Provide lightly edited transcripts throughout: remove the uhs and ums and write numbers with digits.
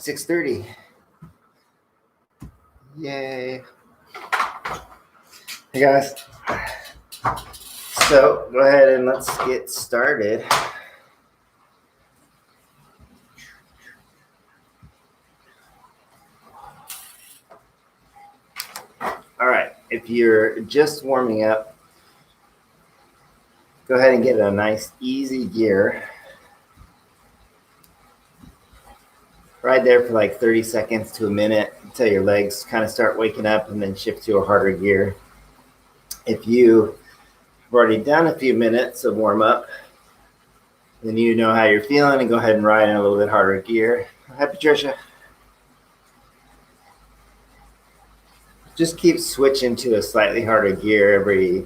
6:30. Yay. Hey guys. So go ahead and let's get started. All right, if you're just warming up, go ahead and get a nice easy gear. Ride there for like 30 seconds to a minute until your legs kind of start waking up, and then shift to a harder gear. If you have already done a few minutes of warm up, then you know how you're feeling, and go ahead and ride in a little bit harder gear. Hi, Patricia. Just keep switching to a slightly harder gear every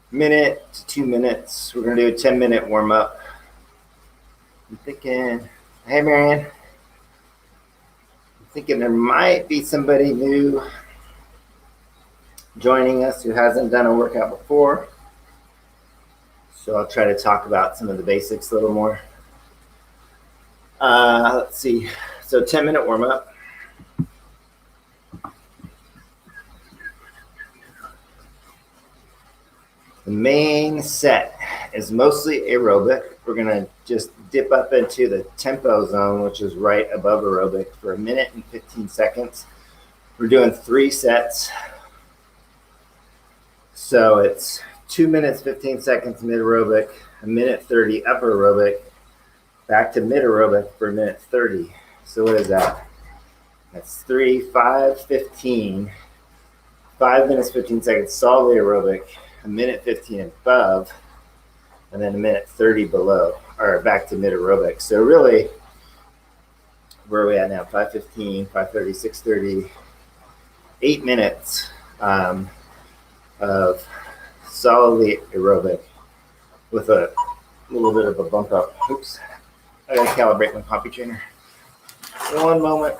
minute to 2 minutes. We're going to do a 10-minute warm up. I'm thinking, hey, Marianne. I'm thinking there might be somebody new joining us who hasn't done a workout before. So I'll try to talk about some of the basics a little more. Let's see. So 10-minute warm up. The main set is mostly aerobic. We're going to just dip up into the tempo zone, which is right above aerobic, for a minute and 15 seconds. We're doing 3 sets. So it's 2 minutes, 15 seconds mid aerobic, a minute 30 upper aerobic, back to mid aerobic for a minute 30. So what is that? That's 3, 5, 15. 5 minutes, 15 seconds solidly aerobic, a minute 15 above, and then a minute 30 below, or back to mid aerobic. So really, where are we at now? 5:15, 5:30, 6:30, 8 minutes of solidly aerobic with a little bit of a bump up. Oops, I gotta calibrate my poppy trainer. One moment.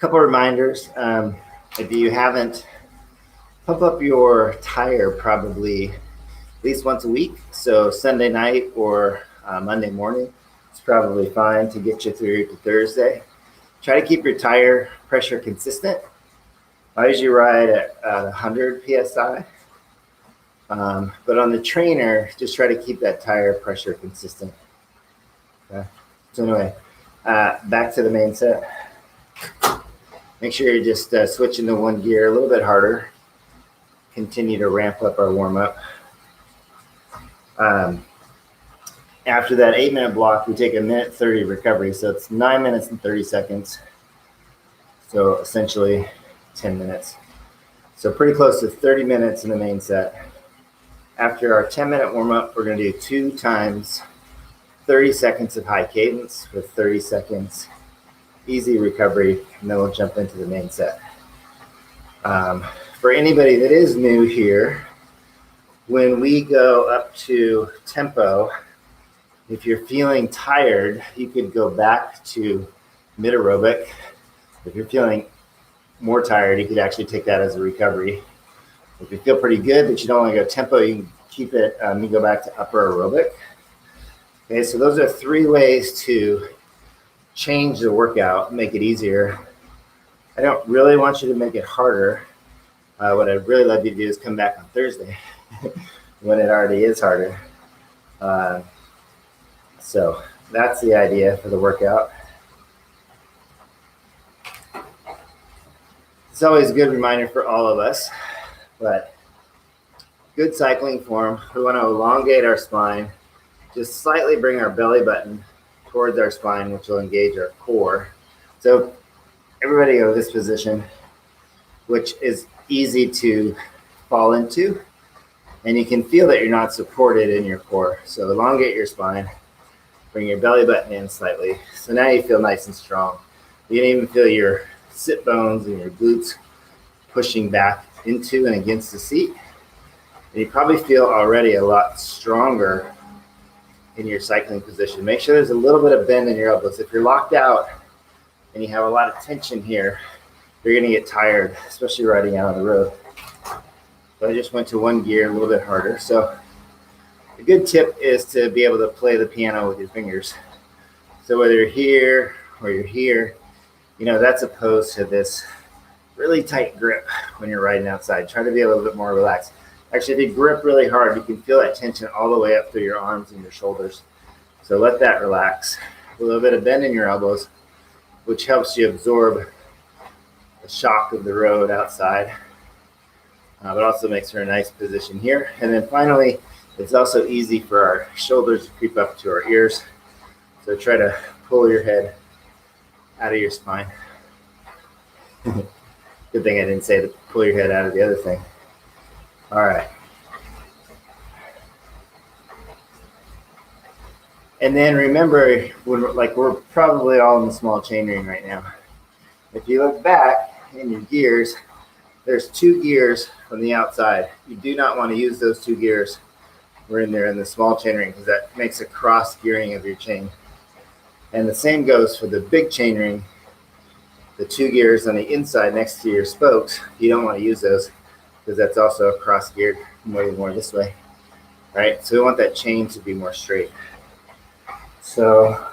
Couple reminders. If you haven't, pump up your tire probably at least once a week. So Sunday night or Monday morning, it's probably fine to get you through to Thursday. Try to keep your tire pressure consistent. I usually ride at 100 PSI. But on the trainer, just try to keep that tire pressure consistent. Okay. So anyway, back to the main set. Make sure you're just switching to one gear a little bit harder. Continue to ramp up our warm up. After that 8-minute block, we take a minute 30 recovery. So it's 9 minutes and 30 seconds. So essentially 10 minutes. So pretty close to 30 minutes in the main set. After our 10-minute warm up, we're going to do 2 times 30 seconds of high cadence with 30 seconds easy recovery, and then we'll jump into the main set. For anybody that is new here, when we go up to tempo, if you're feeling tired, you could go back to mid aerobic. If you're feeling more tired, you could actually take that as a recovery. If you feel pretty good but you don't want to go tempo, you can keep it, you go back to upper aerobic. Okay, so those are 3 ways to change the workout, make it easier. I don't really want you to make it harder. What I'd really love you to do is come back on Thursday when it already is harder. So that's the idea for the workout. It's always a good reminder for all of us, but good cycling form. We want to elongate our spine, just slightly bring our belly button towards our spine, which will engage our core. So everybody go to this position, which is easy to fall into, and you can feel that you're not supported in your core. So elongate your spine, bring your belly button in slightly. So now you feel nice and strong. You can even feel your sit bones and your glutes pushing back into and against the seat. And you probably feel already a lot stronger in your cycling position. Make sure there's a little bit of bend in your elbows. If you're locked out and you have a lot of tension here, you're going to get tired, especially riding out on the road. So I just went to one gear, a little bit harder. So a good tip is to be able to play the piano with your fingers. So whether you're here or you're here, you know, that's opposed to this really tight grip when you're riding outside. Try to be a little bit more relaxed. Actually, if you grip really hard, you can feel that tension all the way up through your arms and your shoulders. So let that relax. A little bit of bend in your elbows, which helps you absorb the shock of the road outside, but also makes for a nice position here. And then finally, it's also easy for our shoulders to creep up to our ears. So try to pull your head out of your spine. Good thing I didn't say to pull your head out of the other thing. All right. And then remember, we're probably all in the small chain ring right now. If you look back in your gears, there's 2 gears from the outside. You do not want to use those 2 gears. We're in there in the small chain ring because that makes a cross gearing of your chain. And the same goes for the big chain ring. The 2 gears on the inside next to your spokes, you don't want to use those because that's also cross geared more this way, right? So we want that chain to be more straight. So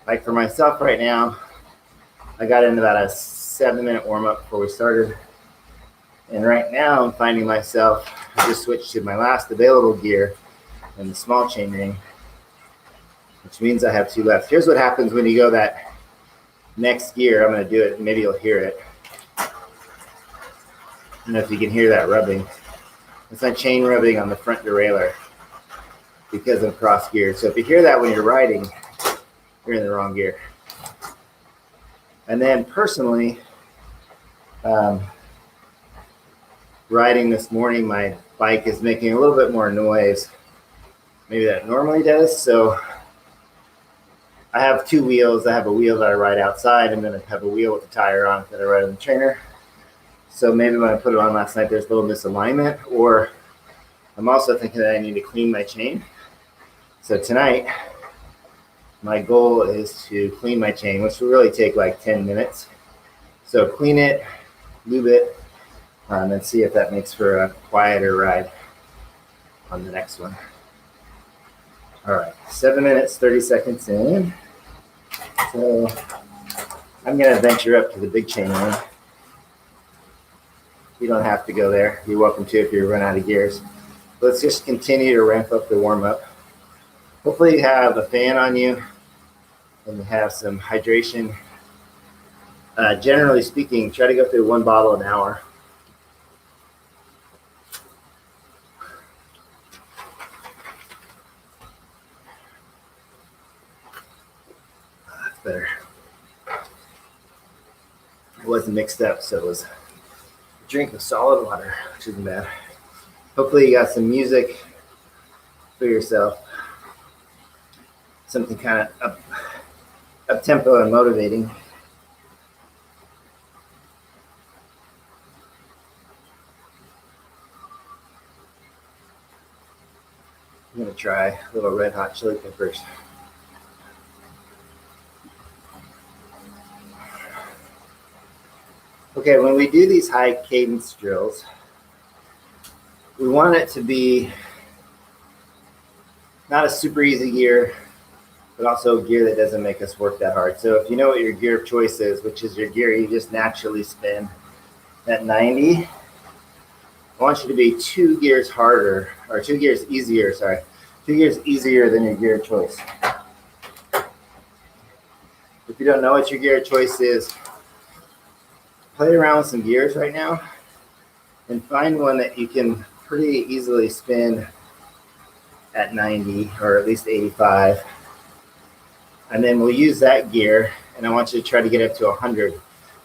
like for myself right now, I got in about a 7-minute warm up before we started. And right now I'm finding myself, I just switched to my last available gear in the small chain ring, which means I have 2 left. Here's what happens when you go that next gear. I'm going to do it. Maybe you'll hear it. I don't know if you can hear that rubbing. It's my chain rubbing on the front derailleur because I'm cross geared. So if you hear that when you're riding, you're in the wrong gear. And then personally, riding this morning, my bike is making a little bit more noise maybe that it normally does. So I have 2 wheels. I have a wheel that I ride outside, and then I have a wheel with a tire on it that I ride on the trainer. So maybe when I put it on last night, there's a little misalignment, or I'm also thinking that I need to clean my chain. So tonight, my goal is to clean my chain, which will really take like 10 minutes. So clean it, lube it, and see if that makes for a quieter ride on the next one. All right, 7 minutes, 30 seconds in. So I'm going to venture up to the big chain ring. You don't have to go there. You're welcome to if you run out of gears. Let's just continue to ramp up the warm up. Hopefully you have a fan on you and you have some hydration. Generally speaking, try to go through 1 bottle an hour. That's better. It wasn't mixed up, so it was a drink of solid water, which isn't bad. Hopefully you got some music for yourself. Something kind of up tempo and motivating. I'm going to try a little Red Hot Chili Peppers. Okay, when we do these high cadence drills, we want it to be not a super easy gear, but also a gear that doesn't make us work that hard. So if you know what your gear of choice is, which is your gear you just naturally spin at 90, I want you to be 2 gears harder, or 2 gears easier, 2 gears easier than your gear of choice. If you don't know what your gear of choice is, play around with some gears right now and find one that you can pretty easily spin at 90 or at least 85. And then we'll use that gear, and I want you to try to get up to 100.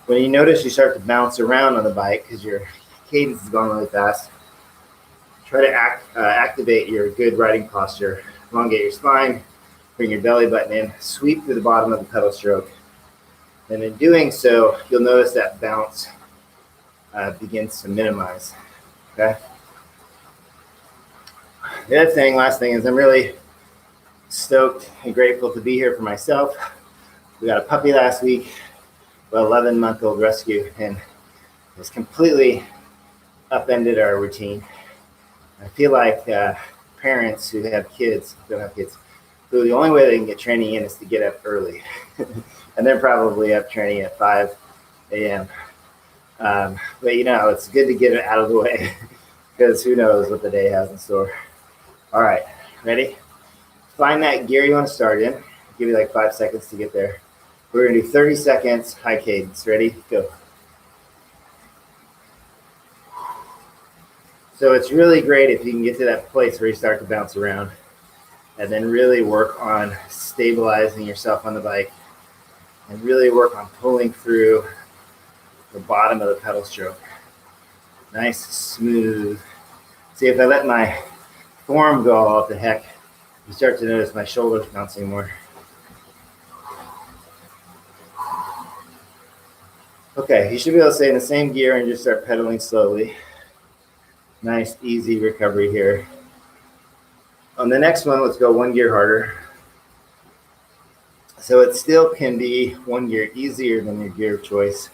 When you notice you start to bounce around on the bike because your cadence is going really fast, try to activate your good riding posture. Elongate your spine, bring your belly button in, sweep through the bottom of the pedal stroke. And in doing so, you'll notice that bounce begins to minimize, okay? The other thing, last thing, is I'm really Stoked and grateful to be here for myself. We got a puppy last week, an 11-month-old rescue, and it's completely upended our routine. I feel like parents who have kids, don't have kids, who the only way they can get training in is to get up early. And they're probably up training at 5 a.m. But it's good to get it out of the way because who knows what the day has in store. All right, ready? Find that gear you want to start in. I'll give you like 5 seconds to get there. We're going to do 30 seconds, high cadence. Ready? Go. So it's really great if you can get to that place where you start to bounce around and then really work on stabilizing yourself on the bike and really work on pulling through the bottom of the pedal stroke. Nice, smooth. See, if I let my form go all up the heck, you start to notice my shoulders bouncing more. Okay, you should be able to stay in the same gear and just start pedaling slowly. Nice, easy recovery here. On the next one, let's go one gear harder. So it still can be one gear easier than your gear of choice.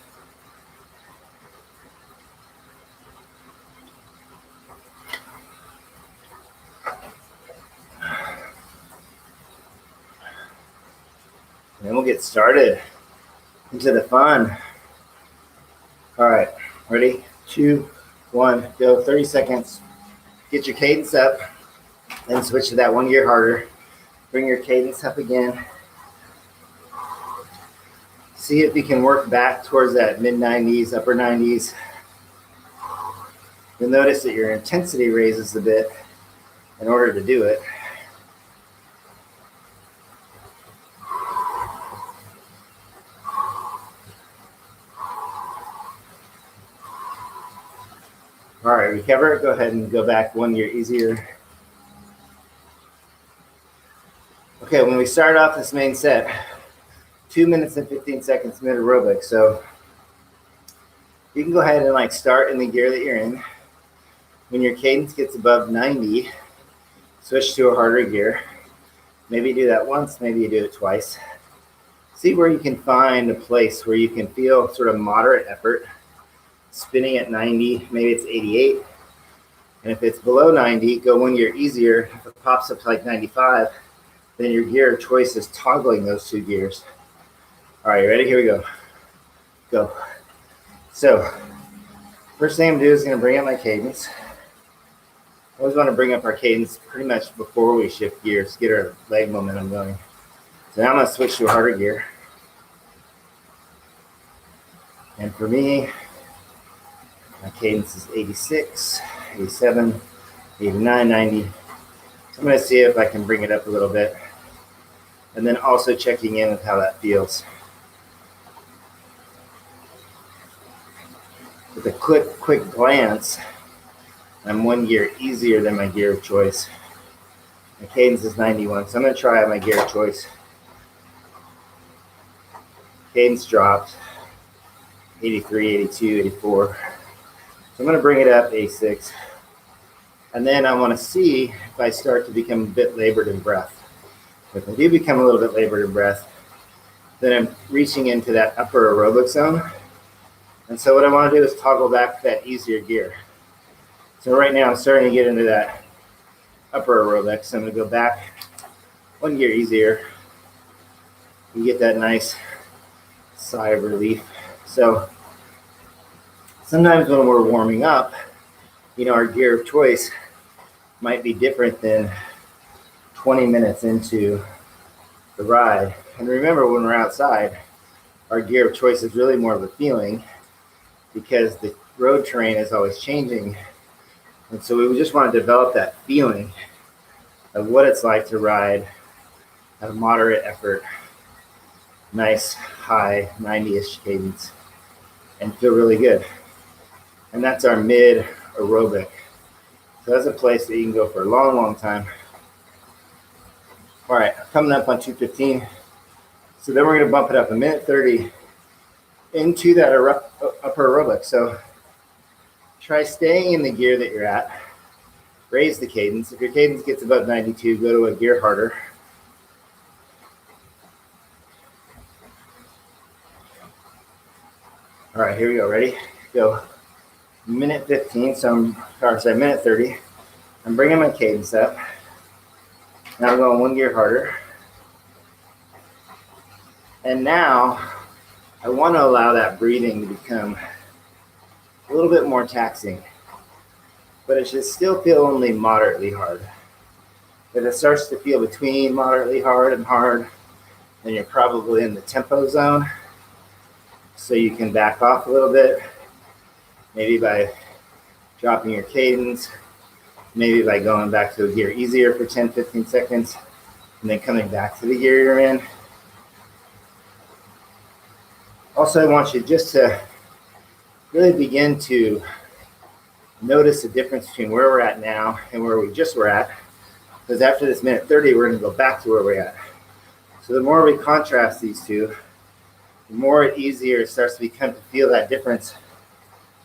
And then we'll get started into the fun. All right, ready? 2, 1, go. 30 seconds. Get your cadence up, then switch to that one gear harder. Bring your cadence up again. See if you can work back towards that mid-90s, upper 90s. You'll notice that your intensity raises a bit in order to do it. All right, recover. Go ahead and go back one gear easier. Okay, when we start off this main set, 2 minutes and 15 seconds mid aerobic. So you can go ahead and start in the gear that you're in. When your cadence gets above 90, switch to a harder gear. Maybe you do that once, maybe you do it twice. See where you can find a place where you can feel sort of moderate effort. Spinning at 90, maybe it's 88. And if it's below 90, go one gear easier. If it pops up to like 95, then your gear of choice is toggling those two gears. All right, you ready? Here we go. Go. So, first thing I'm gonna do is gonna bring up my cadence. I always want to bring up our cadence pretty much before we shift gears, get our leg momentum going. So now I'm gonna switch to a harder gear. And for me, my cadence is 86, 87, 89, 90. So I'm going to see if I can bring it up a little bit. And then also checking in with how that feels. With a quick glance, I'm one gear easier than my gear of choice. My cadence is 91, so I'm going to try out my gear of choice. Cadence dropped, 83, 82, 84. So I'm going to bring it up, 86. And then I want to see if I start to become a bit labored in breath. If I do become a little bit labored in breath, then I'm reaching into that upper aerobic zone. And so what I want to do is toggle back to that easier gear. So right now I'm starting to get into that upper aerobic. So I'm going to go back one gear easier. You get that nice sigh of relief. So sometimes when we're warming up, our gear of choice might be different than 20 minutes into the ride. And remember, when we're outside, our gear of choice is really more of a feeling because the road terrain is always changing. And so we just want to develop that feeling of what it's like to ride at a moderate effort, nice, high, 90-ish cadence, and feel really good. And that's our mid aerobic. So that's a place that you can go for a long, long time. All right, coming up on 2:15. So then we're going to bump it up a minute 30 into that upper aerobic. So try staying in the gear that you're at. Raise the cadence. If your cadence gets above 92, go to a gear harder. All right, here we go. Ready? Go. Minute 15, minute 30. I'm bringing my cadence up. Now I'm going one gear harder. And now I want to allow that breathing to become a little bit more taxing, but it should still feel only moderately hard. If it starts to feel between moderately hard and hard, then you're probably in the tempo zone. So you can back off a little bit, maybe by dropping your cadence, maybe by going back to a gear easier for 10, 15 seconds, and then coming back to the gear you're in. Also, I want you just to really begin to notice the difference between where we're at now and where we just were at, because after this minute 30, we're going to go back to where we're at. So the more we contrast these two, the more easier it starts to become to feel that difference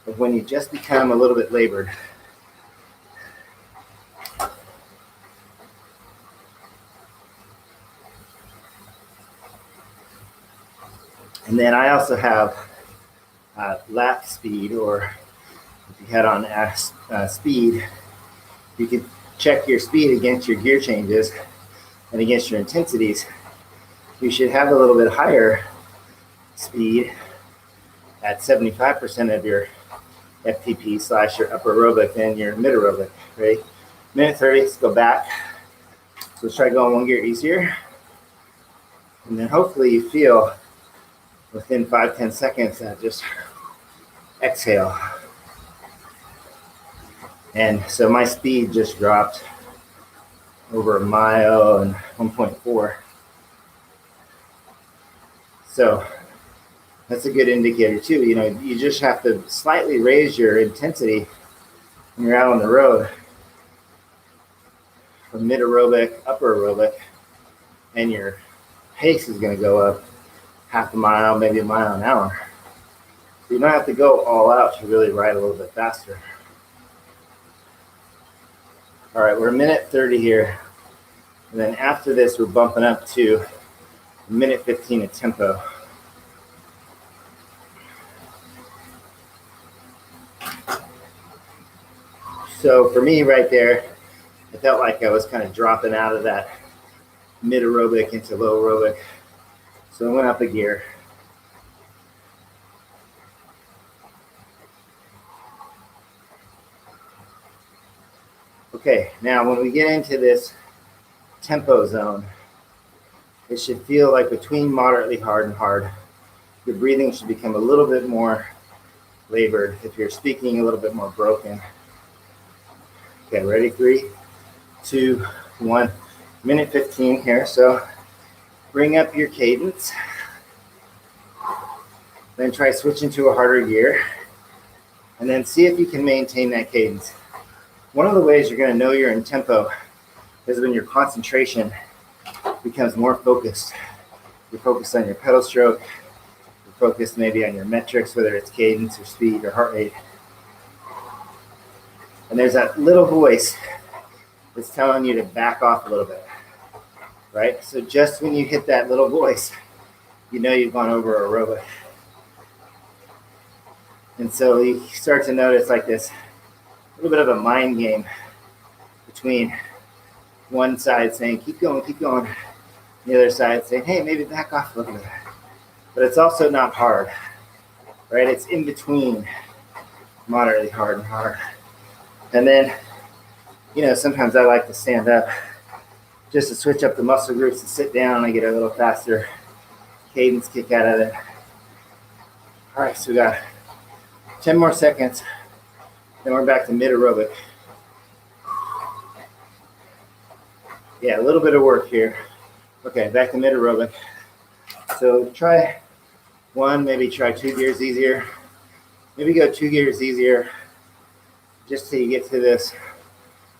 of when you just become a little bit labored. And then I also have lap speed, or if you had on speed, you can check your speed against your gear changes and against your intensities. You should have a little bit higher speed at 75% of your FTP / your upper aerobic than your mid aerobic. Ready? Minute 30, let's go back. So let's try going one gear easier. And then hopefully you feel within 5-10 seconds that just exhale. And so my speed just dropped over a mile and 1.4. So that's a good indicator too. You know, you just have to slightly raise your intensity when you're out on the road from mid aerobic, upper aerobic, and your pace is going to go up half a mile, maybe a mile an hour. So you don't have to go all out to really ride a little bit faster. All right, we're minute 30 here. And then after this, we're bumping up to minute 15 of tempo. So for me right there, I felt like I was kind of dropping out of that mid aerobic into low aerobic. So I went up a gear. Okay, now when we get into this tempo zone, it should feel like between moderately hard and hard. Your breathing should become a little bit more labored. If you're speaking, a little bit more broken. Okay, ready? 3, 2, 1. Minute 15 here. So bring up your cadence. Then try switching to a harder gear. And then see if you can maintain that cadence. One of the ways you're going to know you're in tempo is when your concentration becomes more focused. You're focused on your pedal stroke. You're focused maybe on your metrics, whether it's cadence or speed or heart rate. And there's that little voice that's telling you to back off a little bit, right? So just when you hit that little voice, you know you've gone over aerobic. And so you start to notice like this little bit of a mind game between one side saying, keep going, and the other side saying, hey, maybe back off a little bit. But it's also not hard, right? It's in between moderately hard and hard. And then, you know, sometimes I like to stand up just to switch up the muscle groups. To sit down, I get a little faster cadence kick out of it. All right, so we got 10 more seconds. Then we're back to mid aerobic. Yeah, a little bit of work here. Okay, back to mid aerobic. So try one, maybe try 2 gears easier. Maybe go 2 gears easier just till you get to this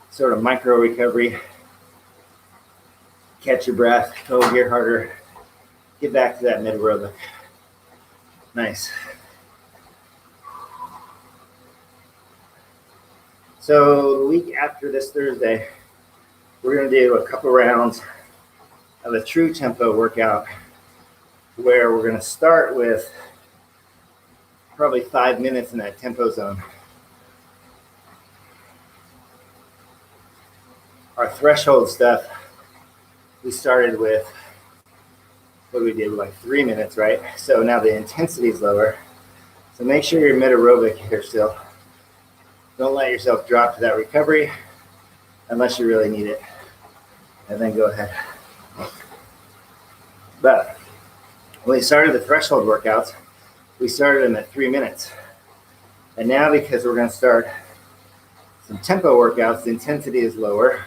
sort of micro recovery. Catch your breath, go a gear harder. Get back to that mid aerobic. Nice. So the week after this Thursday, we're going to do a couple rounds of a true tempo workout where we're going to start with probably 5 minutes in that tempo zone. Our threshold stuff, we started with, what we did, like 3 minutes, right? So now the intensity is lower. So make sure you're mid-aerobic here still. Don't let yourself drop to that recovery unless you really need it. And then go ahead. But when we started the threshold workouts, we started them at 3 minutes. And now because we're going to start some tempo workouts, the intensity is lower.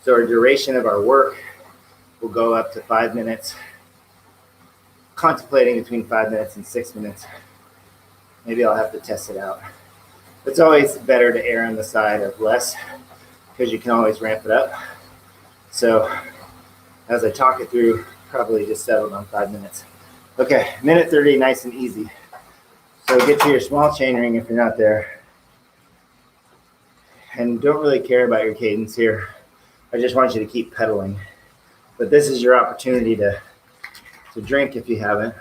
So our duration of our work will go up to 5 minutes, contemplating between 5 minutes and 6 minutes. Maybe I'll have to test it out. It's always better to err on the side of less because you can always ramp it up. So as I talk it through, probably just settled on 5 minutes. Okay, minute 30, nice and easy. So get to your small chain ring if you're not there. And don't really care about your cadence here. I just want you to keep pedaling. But this is your opportunity to drink if you haven't.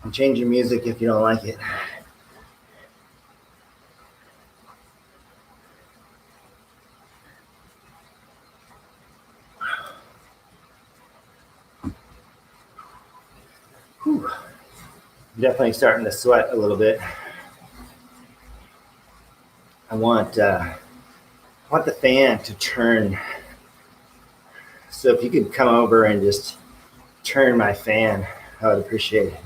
And change your music if you don't like it. Whew. I'm definitely starting to sweat a little bit. I want the fan to turn. So if you could come over and just turn my fan, I would appreciate it.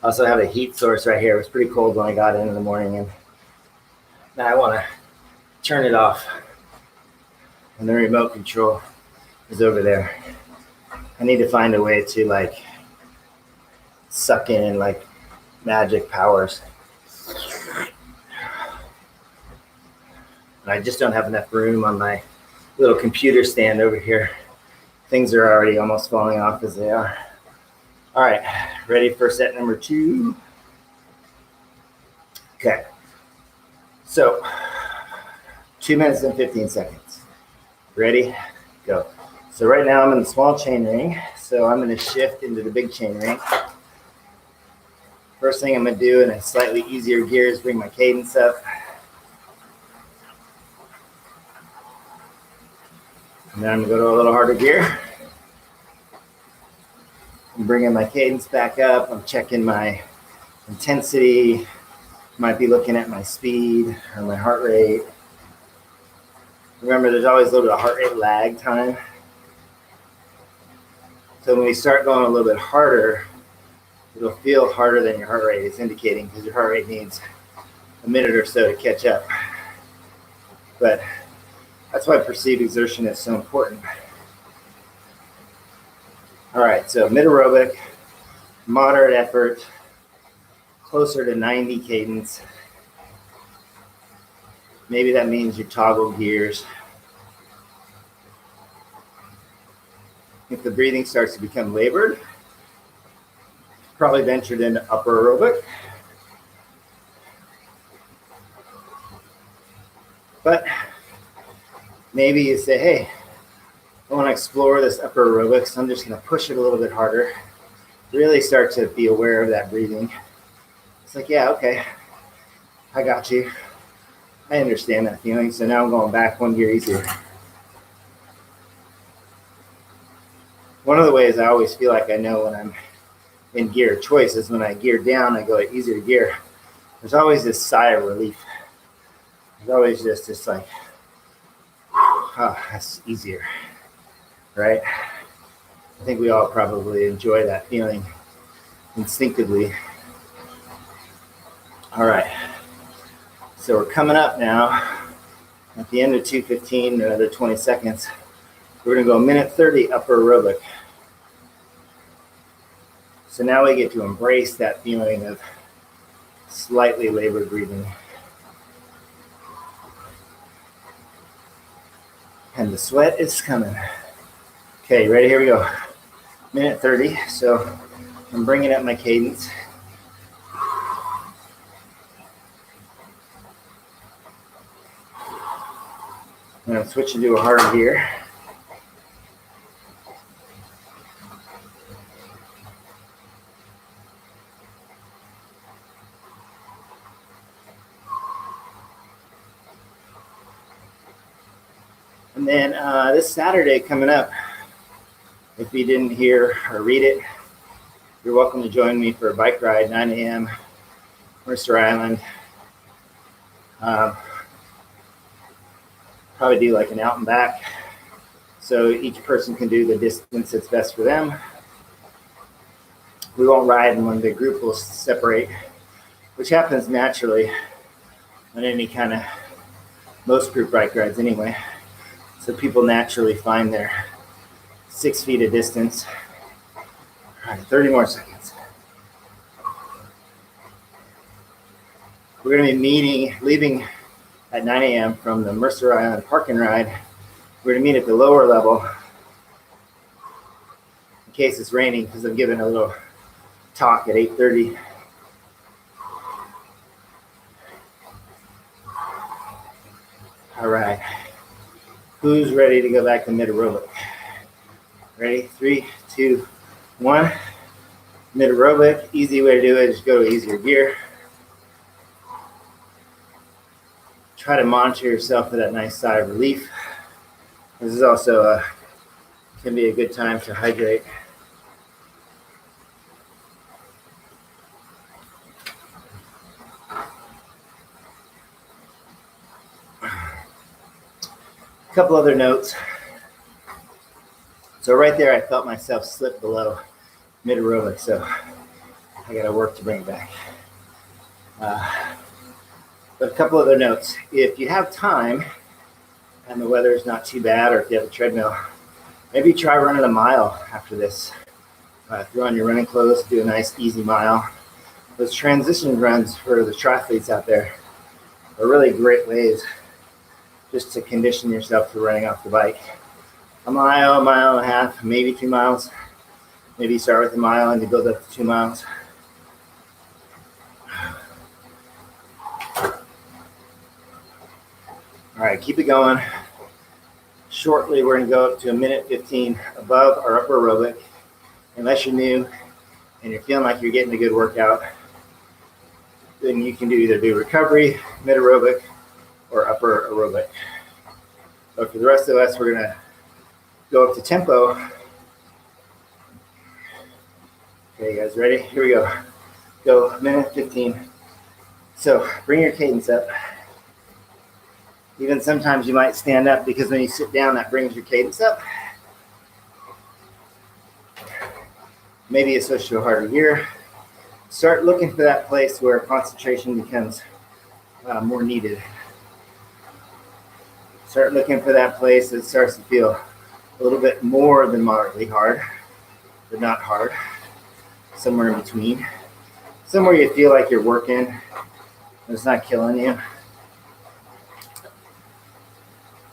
I also have a heat source right here. It was pretty cold when I got in the morning, and now I want to turn it off. And the remote control is over there. I need to find a way to like suck in like magic powers. And I just don't have enough room on my little computer stand over here. Things are already almost falling off as they are. All right, ready for set number 2? Okay, so 2 minutes and 15 seconds. Ready? Go. So right now I'm in the small chain ring, so I'm going to shift into the big chain ring. First thing I'm going to do in a slightly easier gear is bring my cadence up. And then I'm going to go to a little harder gear. I'm bringing my cadence back up. I'm checking my intensity. Might be looking at my speed or my heart rate. Remember, there's always a little bit of heart rate lag time. So when we start going a little bit harder, it'll feel harder than your heart rate is indicating because your heart rate needs a minute or so to catch up. But that's why perceived exertion is so important. All right, so mid-aerobic, moderate effort, closer to 90 cadence. Maybe that means you toggle gears. If the breathing starts to become labored, probably ventured into upper aerobic. But maybe you say, hey, I want to explore this upper aerobic, so I'm just going to push it a little bit harder. Really start to be aware of that breathing. It's like, yeah, okay, I got you. I understand that feeling, so now I'm going back one gear easier. One of the ways I always feel like I know when I'm in gear choice is when I gear down, I go easier gear. There's always this sigh of relief. There's always just this like, oh, that's easier, right? I think we all probably enjoy that feeling instinctively. All right, so we're coming up now. At the end of 2:15, another 20 seconds. We're gonna go a minute 30 upper aerobic. So now we get to embrace that feeling of slightly labored breathing. And the sweat is coming. Okay, ready? Here we go. Minute 30, so I'm bringing up my cadence. And I'm switching to a harder gear. And then this Saturday coming up, if you didn't hear or read it, you're welcome to join me for a bike ride, 9 a.m., Mercer Island. Probably do like an out and back, so each person can do the distance that's best for them. We won't ride in one big group, we'll separate, which happens naturally on any kind of, most group bike rides anyway. So people naturally find their 6 feet of distance. All right, 30 more seconds. We're going to be leaving at 9 a.m. from the Mercer Island Park and Ride. We're going to meet at the lower level in case it's raining, because I'm giving a little talk at 8:30. All right. Who's ready to go back to mid-aerobic? Ready? 3, 2, 1. Mid-aerobic. Easy way to do it is go to easier gear. Try to monitor yourself for that nice sigh of relief. This is also can be a good time to hydrate. A couple other notes. So right there, I felt myself slip below mid-aerobic, so I got to work to bring it back. But a couple other notes. If you have time and the weather is not too bad, or if you have a treadmill, maybe try running a mile after this. Throw on your running clothes, do a nice easy mile. Those transition runs for the triathletes out there are really great ways just to condition yourself for running off the bike. A mile and a half, maybe 2 miles. Maybe you start with a mile and you build up to 2 miles. All right, keep it going. Shortly, we're going to go up to 1:15 above our upper aerobic. Unless you're new and you're feeling like you're getting a good workout, then you can either do recovery, mid-aerobic, or upper aerobic. But for the rest of us, we're going to go up to tempo. Okay, you guys ready? Here we go. Go 1:15. So bring your cadence up. Even sometimes you might stand up, because when you sit down, that brings your cadence up. Maybe you switch to a harder gear. Start looking for that place where concentration becomes more needed. Start looking for that place that starts to feel a little bit more than moderately hard, but not hard. Somewhere in between. Somewhere you feel like you're working, and it's not killing you.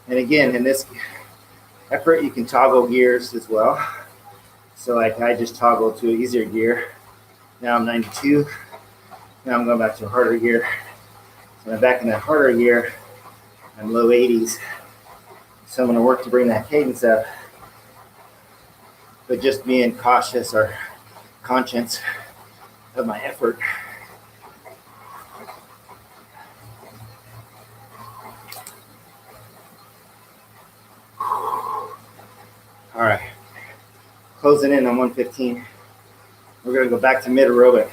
And again, in this effort, you can toggle gears as well. So like I just toggled to an easier gear. Now I'm 92. Now I'm going back to a harder gear. So I'm back in that harder gear. I'm low 80s. So I'm going to work to bring that cadence up. But just being cautious or conscious of my effort. All right, closing in on 1:15. We're going to go back to mid-aerobic.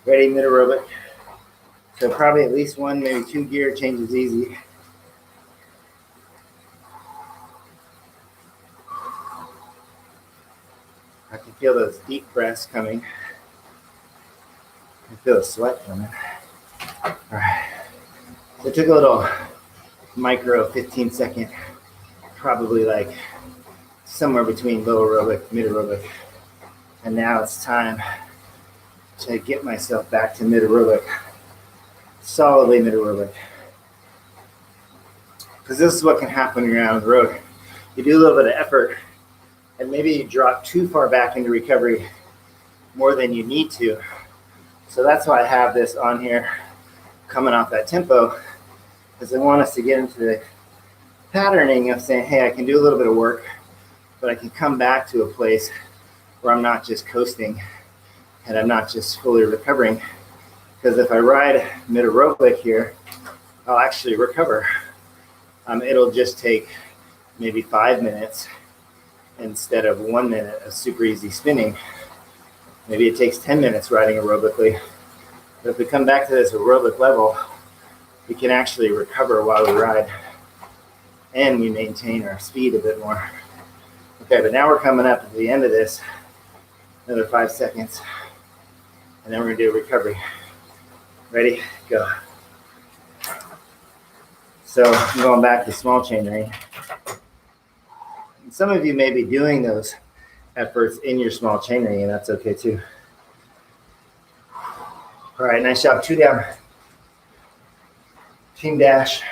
Ready, mid-aerobic. So probably at least 1, maybe 2 gear changes easy. I can feel those deep breaths coming. I can feel the sweat coming. All right, so I took a little micro 15-second, probably like somewhere between low aerobic, mid aerobic. And now it's time to get myself back to mid aerobic, solidly mid aerobic. Because this is what can happen when you're out on the road. You do a little bit of effort, and maybe you drop too far back into recovery more than you need to. So that's why I have this on here coming off that tempo, because I want us to get into the patterning of saying, hey, I can do a little bit of work, but I can come back to a place where I'm not just coasting and I'm not just fully recovering. Because if I ride mid aerobic here, I'll actually recover. It'll just take maybe 5 minutes instead of 1 minute of super easy spinning. Maybe it takes 10 minutes riding aerobically. But if we come back to this aerobic level, we can actually recover while we ride and we maintain our speed a bit more. Okay, but now we're coming up to the end of this. Another 5 seconds. And then we're gonna do a recovery. Ready? Go. So I'm going back to small chain ring. And some of you may be doing those efforts in your small chain ring, and that's okay too. All right, nice job. 2 down. Team dash.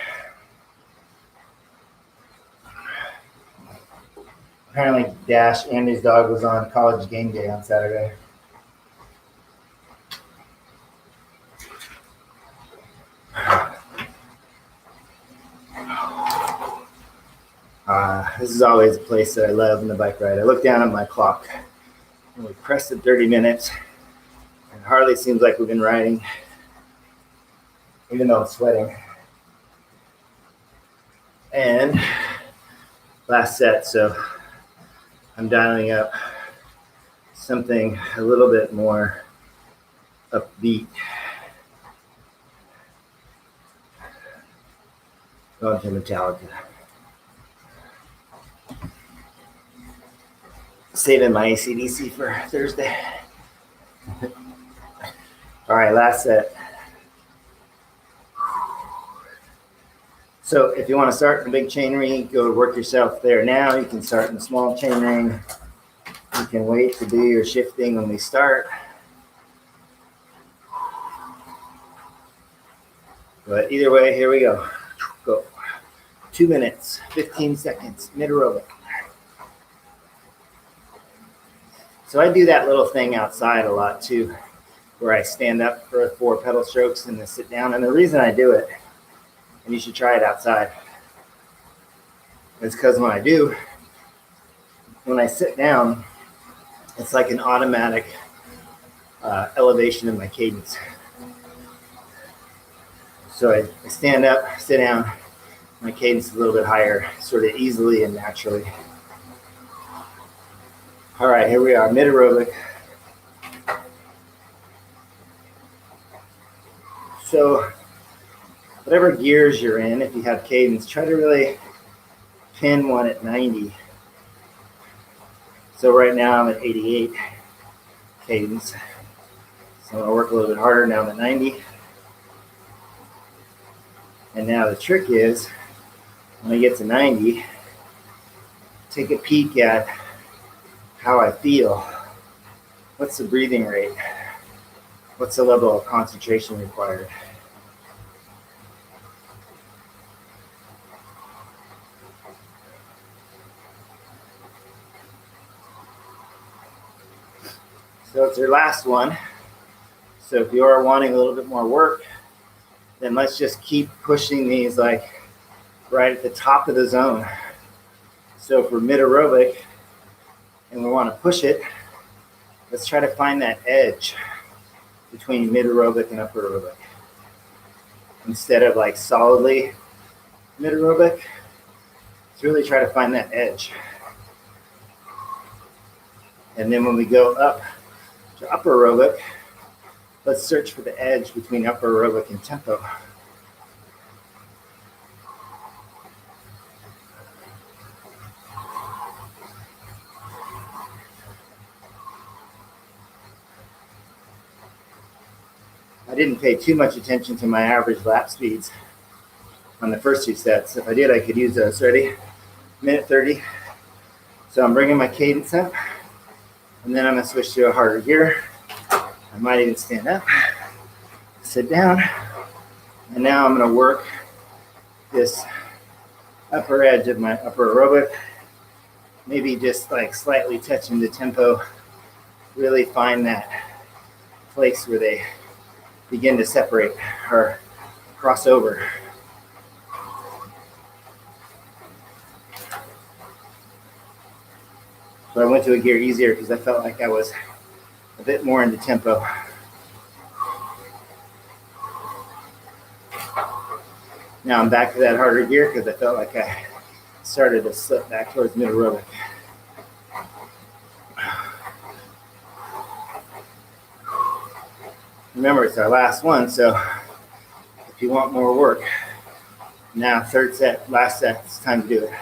Apparently Dash, Andy's dog, was on college game day on Saturday. This is always a place that I love in the bike ride. I look down at my clock and we pressed at 30 minutes. It hardly seems like we've been riding, even though I'm sweating. And last set, so I'm dialing up something a little bit more upbeat. Going to Metallica. Saving my AC/DC for Thursday. All right, last set. So if you want to start in the big chain ring, go work yourself there now. You can start in the small chain ring. You can wait to do your shifting when we start. But either way, here we go. Go. 2 minutes, 15 seconds, mid aerobic. So I do that little thing outside a lot too, where I stand up for 4 pedal strokes and then sit down. And the reason I do it, and you should try it outside, is because when I sit down, it's like an automatic elevation of my cadence. So I stand up, sit down, my cadence is a little bit higher, sort of easily and naturally. All right, here we are, mid aerobic. So whatever gears you're in, if you have cadence, try to really pin one at 90. So right now I'm at 88 cadence. So I'll work a little bit harder. Now I'm at 90. And now the trick is, when I get to 90, take a peek at how I feel. What's the breathing rate? What's the level of concentration required? So it's your last one. So if you are wanting a little bit more work, then let's just keep pushing these like right at the top of the zone. So if we're mid aerobic and we want to push it, let's try to find that edge between mid aerobic and upper aerobic. Instead of like solidly mid aerobic, let's really try to find that edge. And then when we go up to upper aerobic, let's search for the edge between upper aerobic and tempo. I didn't pay too much attention to my average lap speeds on the first 2 sets. If I did, I could use those. Ready? Minute 30. So I'm bringing my cadence up, and then I'm going to switch to a harder gear. I might even stand up, sit down, and now I'm going to work this upper edge of my upper aerobic, maybe just like slightly touching the tempo, really find that place where they begin to separate or cross over. So I went to a gear easier because I felt like I was a bit more into tempo. Now I'm back to that harder gear because I felt like I started to slip back towards mid aerobic. Remember, it's our last one, so if you want more work, now third set, last set, it's time to do it.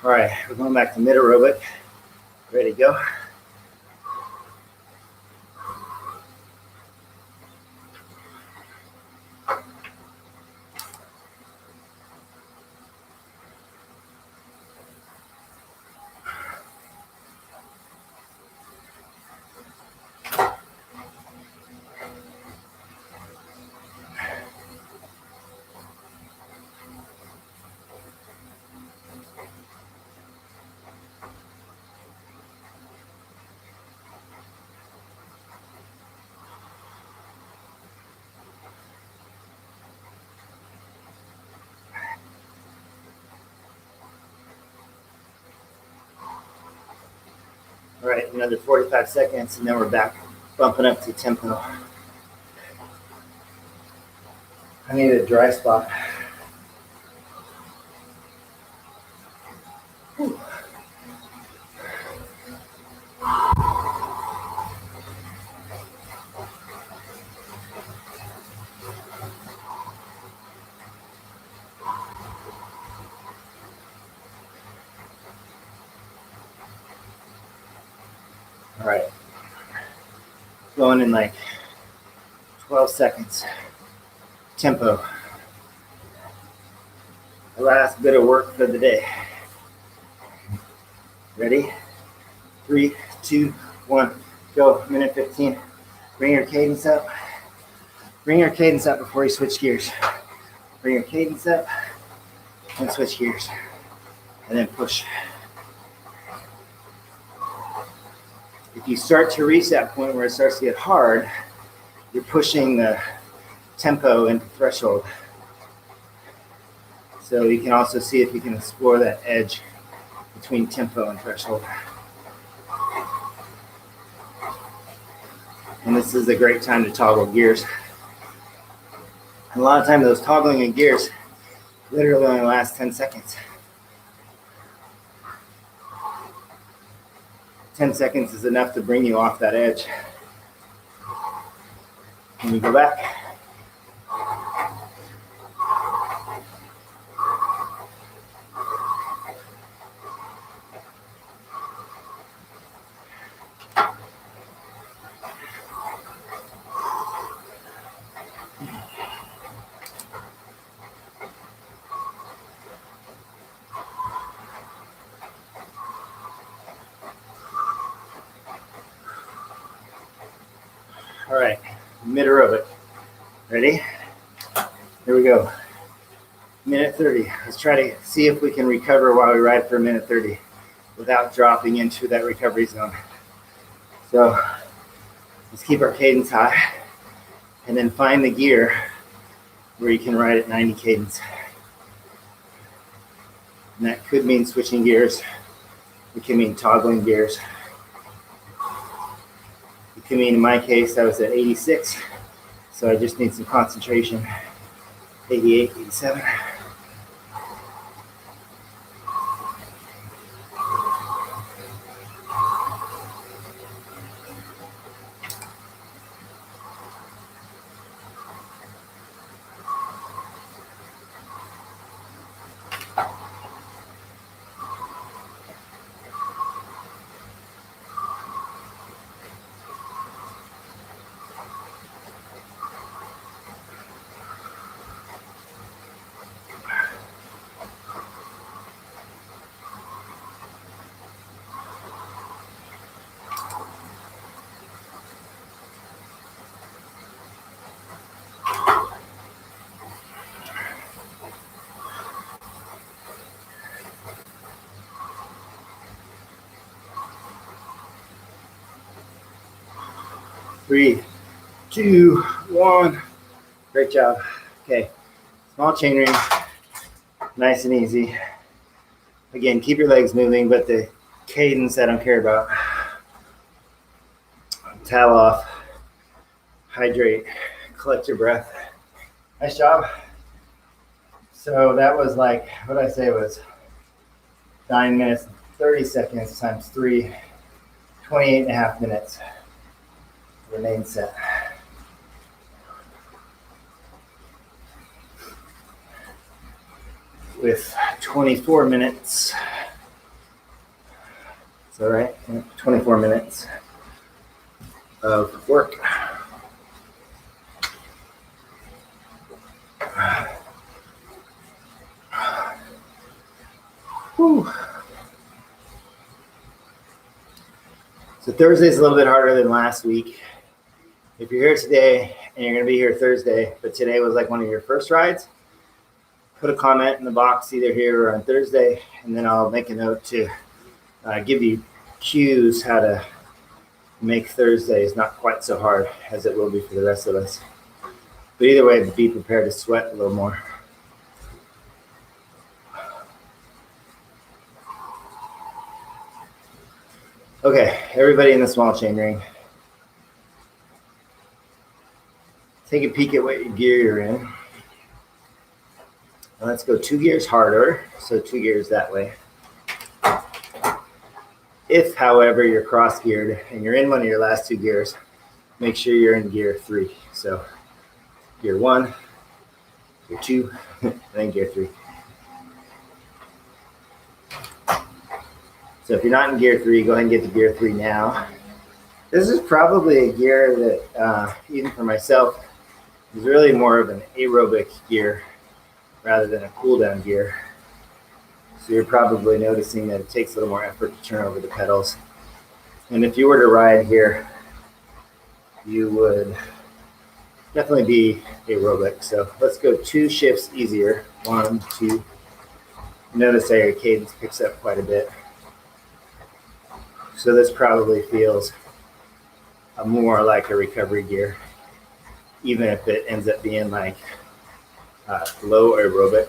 All right, we're going back to mid aerobic. Ready to go? All right, another 45 seconds, and then we're back bumping up to tempo. I need a dry spot. Whew. All right, going in like 12 seconds. Tempo. The last bit of work for the day. Ready? 3, 2, 1, go. Minute 15. Bring your cadence up. Bring your cadence up before you switch gears. Bring your cadence up and switch gears. And then push. If you start to reach that point where it starts to get hard, you're pushing the tempo into threshold. So you can also see if you can explore that edge between tempo and threshold. And this is a great time to toggle gears. And a lot of times those toggling in gears literally only last 10 seconds. 10 seconds is enough to bring you off that edge. Can we go back? All right, mid aerobic. Ready? Here we go. Minute 30. Let's try to see if we can recover while we ride for a minute 30 without dropping into that recovery zone. So let's keep our cadence high and then find the gear where you can ride at 90 cadence. And that could mean switching gears. It can mean toggling gears. It can mean, in my case, I was at 86, so I just need some concentration. 88, 87. 3, 2, 1. Great job. Okay, small chain ring, nice and easy. Again, keep your legs moving, but the cadence I don't care about. Towel off, hydrate, collect your breath. Nice job. So that was like, what did I say was 9 minutes, 30 seconds times 3, 28 and a half minutes. Remain set. With 24 minutes. Is that right? 24 minutes of work. Whew. So Thursday's a little bit harder than last week. If you're here today and you're going to be here Thursday, but today was like one of your first rides, put a comment in the box either here or on Thursday, and then I'll make a note to give you cues how to make Thursdays not quite so hard as it will be for the rest of us. But either way, be prepared to sweat a little more. Okay, everybody in the small chain ring. Take a peek at what gear you're in. Now let's go 2 gears harder, so 2 gears that way. If, however, you're cross-geared and you're in one of your last 2 gears, make sure you're in gear 3. So gear 1, gear 2, and then gear 3. So if you're not in gear 3, go ahead and get to gear 3 now. This is probably a gear that, even for myself, is really more of an aerobic gear rather than a cool-down gear. So you're probably noticing that it takes a little more effort to turn over the pedals. And if you were to ride here, you would definitely be aerobic. So let's go 2 shifts easier. 1, 2. Notice how your cadence picks up quite a bit. So this probably feels more like a recovery gear, even if it ends up being like low aerobic.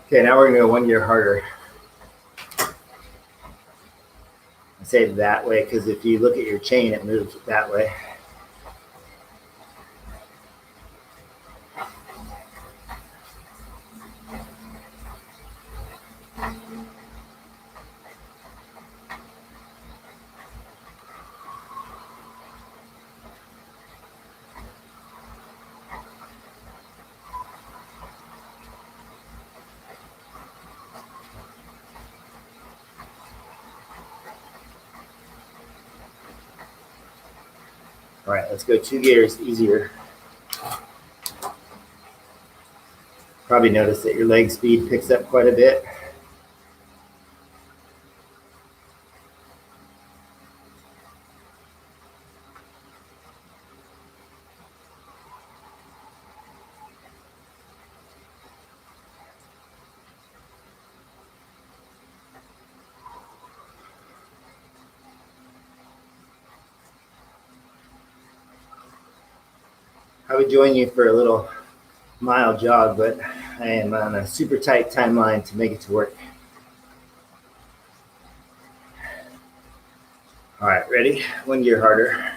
Okay, now we're gonna go 1 gear harder. I say it that way because if you look at your chain, it moves that way. All right, let's go 2 gears easier. Probably notice that your leg speed picks up quite a bit. I would join you for a little mile jog, but I am on a super tight timeline to make it to work. All right, ready? 1 gear harder.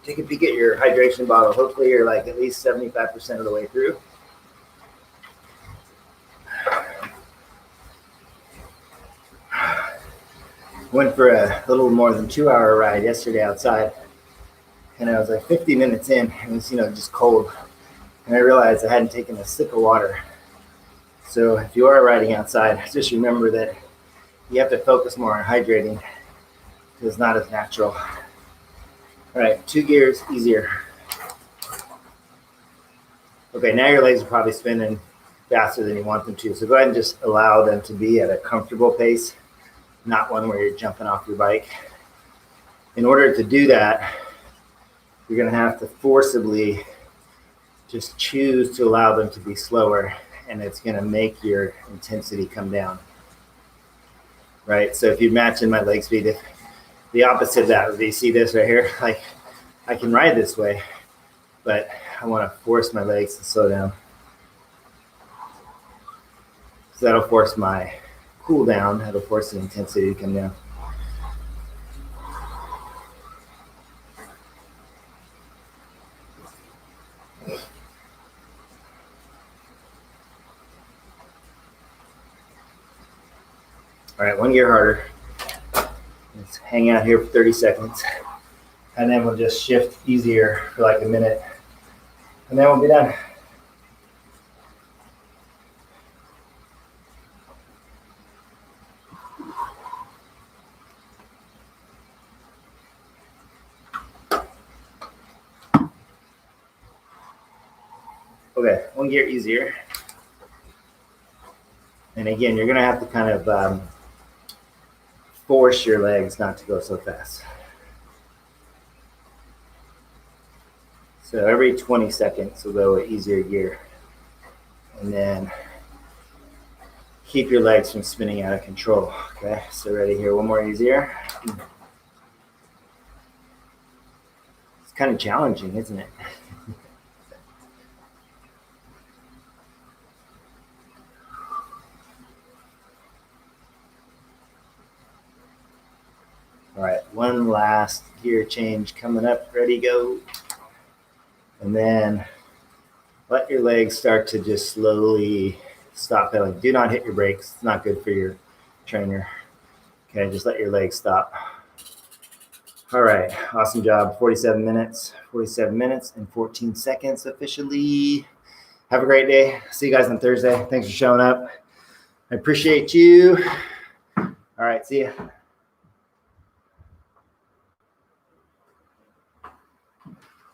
Take a peek at your hydration bottle. Hopefully you're like at least 75% of the way through. Went for a little more than 2-hour ride yesterday outside, and I was like 50 minutes in. It was, just cold, and I realized I hadn't taken a sip of water. So if you are riding outside, just remember that you have to focus more on hydrating because it's not as natural. All right, 2 gears easier. Okay, now your legs are probably spinning faster than you want them to, so go ahead and just allow them to be at a comfortable pace. Not one where you're jumping off your bike. In order to do that, you're going to have to forcibly just choose to allow them to be slower, and it's going to make your intensity come down. Right? So if you match in my leg speed, the opposite of that would be, see this right here? Like, I can ride this way, but I want to force my legs to slow down. So that'll force my cool down. That'll force the intensity to come down. All right, one gear harder. Let's hang out here for 30 seconds. And then we'll just shift easier for like a minute. And then we'll be done. Okay, one gear easier. And again, you're gonna have to kind of force your legs not to go so fast. So every 20 seconds we'll go an easier gear. And then keep your legs from spinning out of control. Okay, so ready here, one more easier. It's kind of challenging, isn't it? All right, one last gear change coming up. Ready, go. And then let your legs start to just slowly stop pedaling. Do not hit your brakes. It's not good for your trainer. Okay, just let your legs stop. All right, awesome job. 47 minutes and 14 seconds officially. Have a great day. See you guys on Thursday. Thanks for showing up. I appreciate you. All right, see ya.